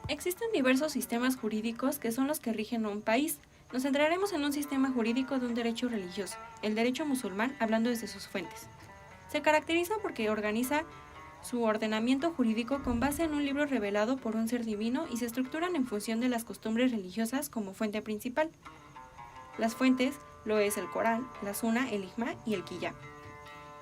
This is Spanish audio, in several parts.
Existen diversos sistemas jurídicos que son los que rigen a un país. Nos centraremos en un sistema jurídico de un derecho religioso, el derecho musulmán, hablando desde sus fuentes. Se caracteriza porque organiza su ordenamiento jurídico con base en un libro revelado por un ser divino y se estructuran en función de las costumbres religiosas como fuente principal. Las fuentes lo es el Corán, la Suna, el Ijma y el Qiyá.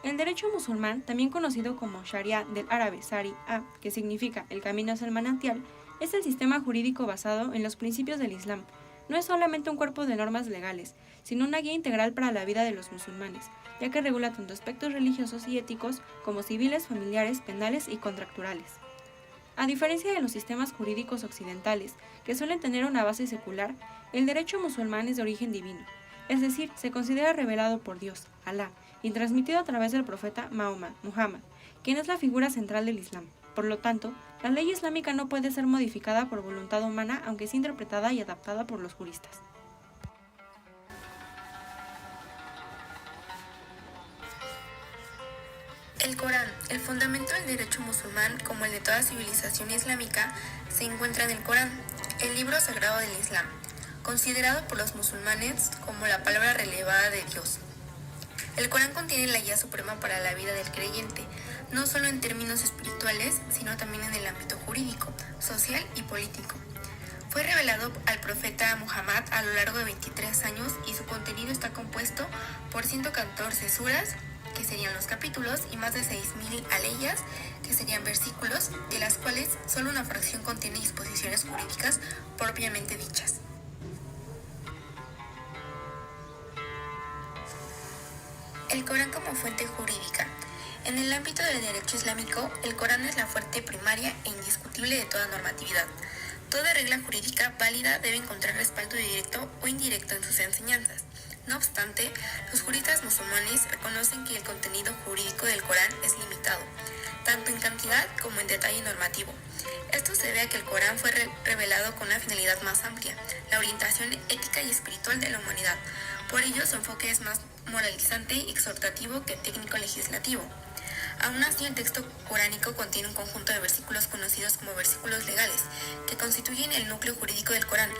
El derecho musulmán, también conocido como Sharia del árabe Sari-a, que significa el camino hacia el manantial, es el sistema jurídico basado en los principios del Islam. No es solamente un cuerpo de normas legales, sino una guía integral para la vida de los musulmanes, ya que regula tanto aspectos religiosos y éticos como civiles, familiares, penales y contractuales. A diferencia de los sistemas jurídicos occidentales, que suelen tener una base secular, el derecho musulmán es de origen divino, es decir, se considera revelado por Dios, Alá, y transmitido a través del profeta Mahoma, Muhammad, quien es la figura central del Islam. Por lo tanto, la ley islámica no puede ser modificada por voluntad humana, aunque sea interpretada y adaptada por los juristas. El Corán, el fundamento del derecho musulmán, como el de toda civilización islámica, se encuentra en el Corán, el libro sagrado del Islam, considerado por los musulmanes como la palabra relevada de Dios. El Corán contiene la guía suprema para la vida del creyente, no solo en términos espirituales, sino también en el ámbito jurídico, social y político. Fue revelado al profeta Muhammad a lo largo de 23 años y su contenido está compuesto por 114 suras, que serían los capítulos, y más de 6.000 aleyas, que serían versículos, de las cuales solo una fracción contiene disposiciones jurídicas propiamente dichas. El Corán como fuente jurídica. En el ámbito del derecho islámico, el Corán es la fuente primaria e indiscutible de toda normatividad. Toda regla jurídica válida debe encontrar respaldo directo o indirecto en sus enseñanzas. No obstante, los juristas musulmanes reconocen que el contenido jurídico del Corán es limitado, tanto en cantidad como en detalle normativo. Esto se debe a que el Corán fue revelado con una finalidad más amplia, la orientación ética y espiritual de la humanidad. Por ello, su enfoque es más moralizante y exhortativo que técnico-legislativo. Aún así, el texto coránico contiene un conjunto de versículos conocidos como versículos legales, que constituyen el núcleo jurídico del Corán.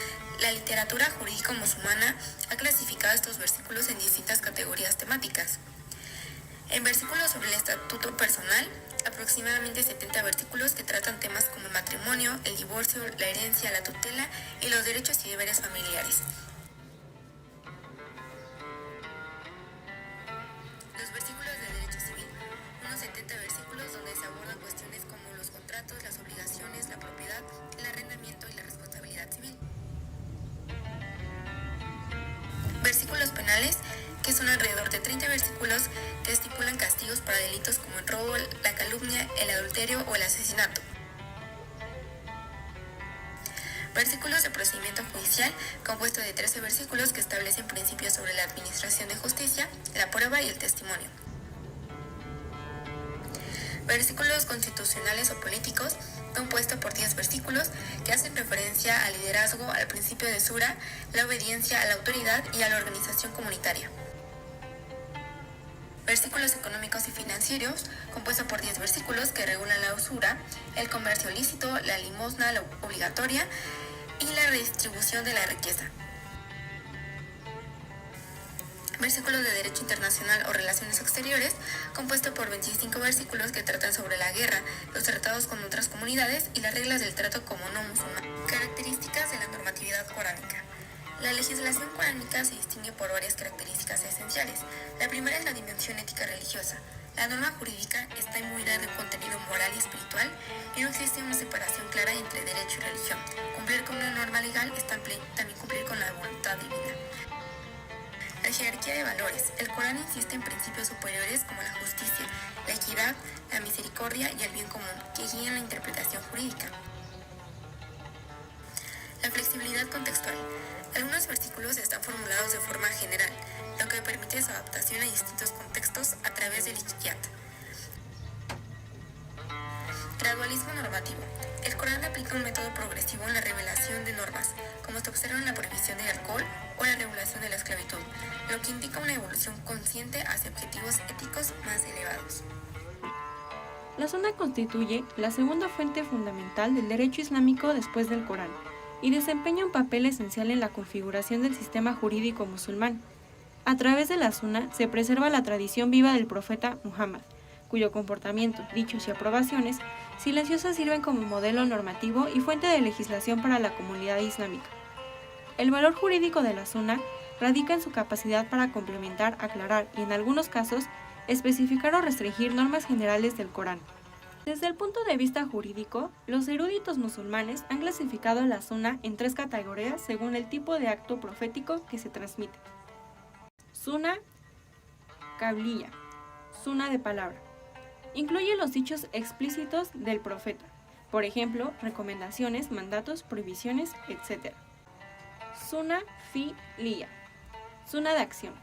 La literatura jurídica musulmana ha clasificado estos versículos en distintas categorías temáticas. En versículos sobre el estatuto personal, aproximadamente 70 versículos que tratan temas como el matrimonio, el divorcio, la herencia, la tutela y los derechos y deberes familiares. Los versículos de derecho civil, unos 70 versículos donde se abordan cuestiones como los contratos, las obligaciones, la propiedad, el arrendamiento y la responsabilidad civil. Versículos penales, que son alrededor de 30 versículos que estipulan castigos para delitos como el robo, la calumnia, el adulterio o el asesinato. Versículos de procedimiento judicial, compuesto de 13 versículos que establecen principios sobre la administración de justicia, la prueba y el testimonio. Versículos constitucionales o políticos, compuesto por 10 versículos que hacen referencia al liderazgo, al principio de sura, la obediencia a la autoridad y a la organización comunitaria. Versículos económicos y financieros, compuesto por 10 versículos que regulan la usura, el comercio lícito, la limosna, la obligatoria y la redistribución de la riqueza. Versículos de derecho internacional o relaciones exteriores, compuesto por 25 versículos que tratan sobre la guerra, los tratados con otras comunidades y las reglas del trato como no musulmán. Características de la normatividad coránica. La legislación coránica se distingue por varias características esenciales. La primera es la dimensión ética religiosa. La norma jurídica está imbuida de un contenido moral y espiritual y no existe una separación clara entre derecho y religión. Cumplir con una norma legal es también cumplir con la voluntad divina. La jerarquía de valores. El Corán insiste en principios superiores como la justicia, la equidad, la misericordia y el bien común, que guían la interpretación jurídica. La flexibilidad contextual. Algunos versículos están formulados de forma general, lo que permite su adaptación a distintos contextos a través del ijtihad. Gradualismo normativo. El Corán aplica un método progresivo en la revelación de normas, como se observa en la prohibición del alcohol o la regulación de la esclavitud, lo que indica una evolución consciente hacia objetivos éticos más elevados. La Sunna constituye la segunda fuente fundamental del derecho islámico después del Corán y desempeña un papel esencial en la configuración del sistema jurídico musulmán. A través de la Sunna se preserva la tradición viva del profeta Muhammad, cuyo comportamiento, dichos y aprobaciones silenciosas sirven como modelo normativo y fuente de legislación para la comunidad islámica. El valor jurídico de la Sunna radica en su capacidad para complementar, aclarar y, en algunos casos, especificar o restringir normas generales del Corán. Desde el punto de vista jurídico, los eruditos musulmanes han clasificado la Sunna en 3 categorías según el tipo de acto profético que se transmite. Sunna qabliya, Sunna de palabra. Incluye los dichos explícitos del profeta, por ejemplo, recomendaciones, mandatos, prohibiciones, etc. Sunna fi'liya, Sunna de acción.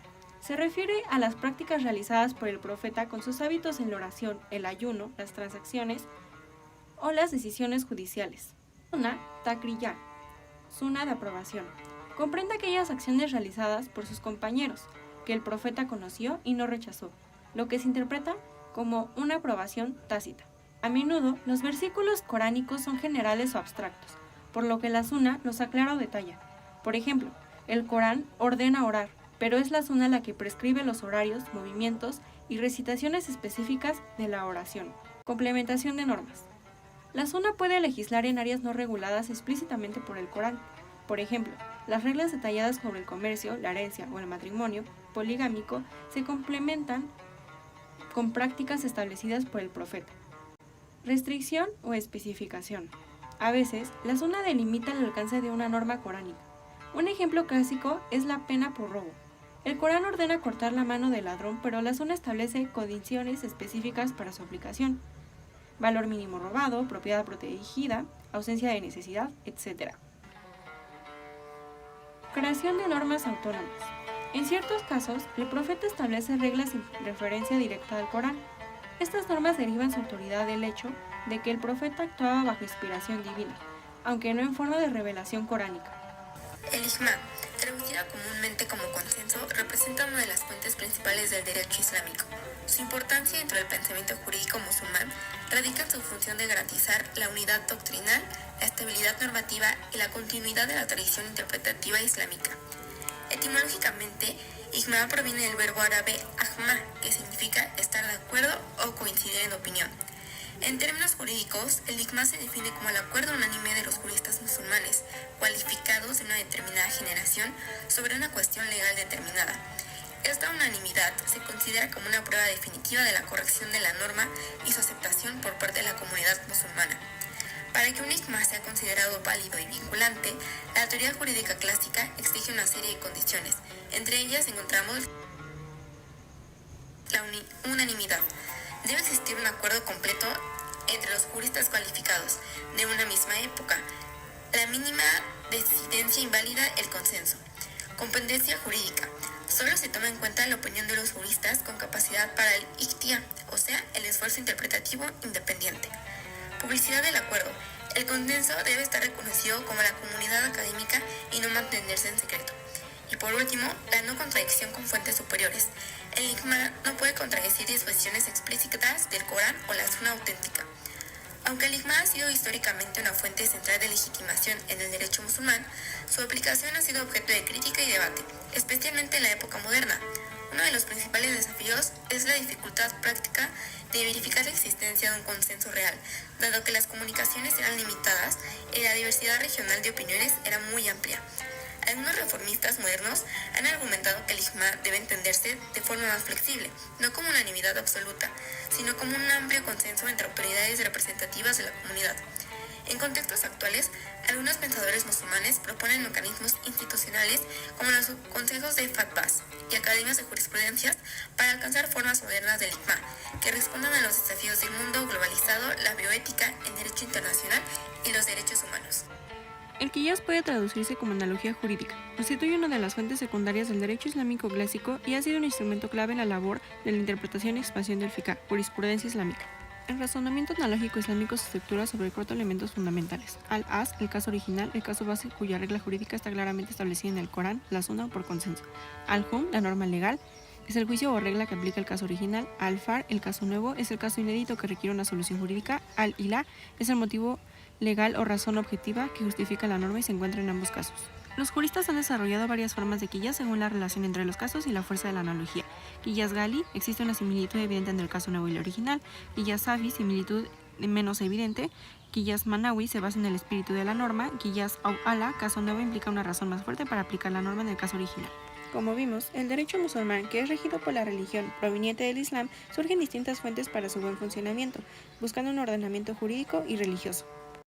Se refiere a las prácticas realizadas por el profeta con sus hábitos en la oración, el ayuno, las transacciones o las decisiones judiciales. Sunna takriyya, Sunna de aprobación. Comprende aquellas acciones realizadas por sus compañeros que el profeta conoció y no rechazó, lo que se interpreta como una aprobación tácita. A menudo, los versículos coránicos son generales o abstractos, por lo que la Sunna los aclara o detalla. Por ejemplo, el Corán ordena orar, pero es la Sunna la que prescribe los horarios, movimientos y recitaciones específicas de la oración. Complementación de normas. La Sunna puede legislar en áreas no reguladas explícitamente por el Corán. Por ejemplo, las reglas detalladas sobre el comercio, la herencia o el matrimonio poligámico se complementan con prácticas establecidas por el profeta. Restricción o especificación. A veces, la Sunna delimita el alcance de una norma coránica. Un ejemplo clásico es la pena por robo. El Corán ordena cortar la mano del ladrón, pero la Sunna establece condiciones específicas para su aplicación. Valor mínimo robado, propiedad protegida, ausencia de necesidad, etc. Creación de normas autónomas. En ciertos casos, el profeta establece reglas sin referencia directa al Corán. Estas normas derivan su autoridad del hecho de que el profeta actuaba bajo inspiración divina, aunque no en forma de revelación coránica. El ijma, traducida comúnmente como consenso, representa una de las fuentes principales del derecho islámico. Su importancia dentro del pensamiento jurídico musulmán radica en su función de garantizar la unidad doctrinal, la estabilidad normativa y la continuidad de la tradición interpretativa islámica. Etimológicamente, ijma proviene del verbo árabe ajma, que significa estar de acuerdo o coincidir en opinión. En términos jurídicos, el ijma se define como el acuerdo unánime de los juristas musulmanes, cualificados de una determinada generación sobre una cuestión legal determinada. Esta unanimidad se considera como una prueba definitiva de la corrección de la norma y su aceptación por parte de la comunidad musulmana. Para que un ijma sea considerado válido y vinculante, la teoría jurídica clásica exige una serie de condiciones. Entre ellas encontramos la unanimidad. Debe existir un acuerdo completo entre los juristas cualificados de una misma época. La mínima disidencia invalida el consenso. Competencia jurídica. Solo se toma en cuenta la opinión de los juristas con capacidad para el ijtihad, o sea, el esfuerzo interpretativo independiente. Publicidad del acuerdo. El consenso debe estar reconocido como la comunidad académica y no mantenerse en secreto. Y por último, la no contradicción con fuentes superiores. El ijma no puede contradecir disposiciones explícitas del Corán o la Sunna auténtica. Aunque el ijma ha sido históricamente una fuente central de legitimación en el derecho musulmán, su aplicación ha sido objeto de crítica y debate, especialmente en la época moderna. Uno de los principales desafíos es la dificultad práctica de verificar la existencia de un consenso real, dado que las comunicaciones eran limitadas y la diversidad regional de opiniones era muy amplia. Algunos reformistas modernos han argumentado que el ijma debe entenderse de forma más flexible, no como unanimidad absoluta, sino como un amplio consenso entre autoridades representativas de la comunidad. En contextos actuales, algunos pensadores musulmanes proponen mecanismos institucionales como los consejos de fatwas y academias de jurisprudencia para alcanzar formas modernas del ijma que respondan a los desafíos del mundo globalizado, la bioética, el derecho internacional y los derechos humanos. El qiyas puede traducirse como analogía jurídica. Constituye una de las fuentes secundarias del derecho islámico clásico y ha sido un instrumento clave en la labor de la interpretación y expansión del fiqh, jurisprudencia islámica. El razonamiento analógico islámico se estructura sobre 4 elementos fundamentales. Al-as, el caso original, el caso base cuya regla jurídica está claramente establecida en el Corán, la Sunna o por consenso. Al-hum, la norma legal, es el juicio o regla que aplica el caso original. Al-far, el caso nuevo, es el caso inédito que requiere una solución jurídica. Al-ilá es el motivo legal o razón objetiva que justifica la norma y se encuentra en ambos casos. Los juristas han desarrollado varias formas de quiyas según la relación entre los casos y la fuerza de la analogía. Quiyas gali, existe una similitud evidente entre el caso nuevo y el original. Quiyas safi, similitud menos evidente. Quiyas manawi, se basa en el espíritu de la norma. Quiyas ala, caso nuevo, implica una razón más fuerte para aplicar la norma en el caso original. Como vimos, el derecho musulmán, que es regido por la religión proveniente del Islam, surge en distintas fuentes para su buen funcionamiento, buscando un ordenamiento jurídico y religioso.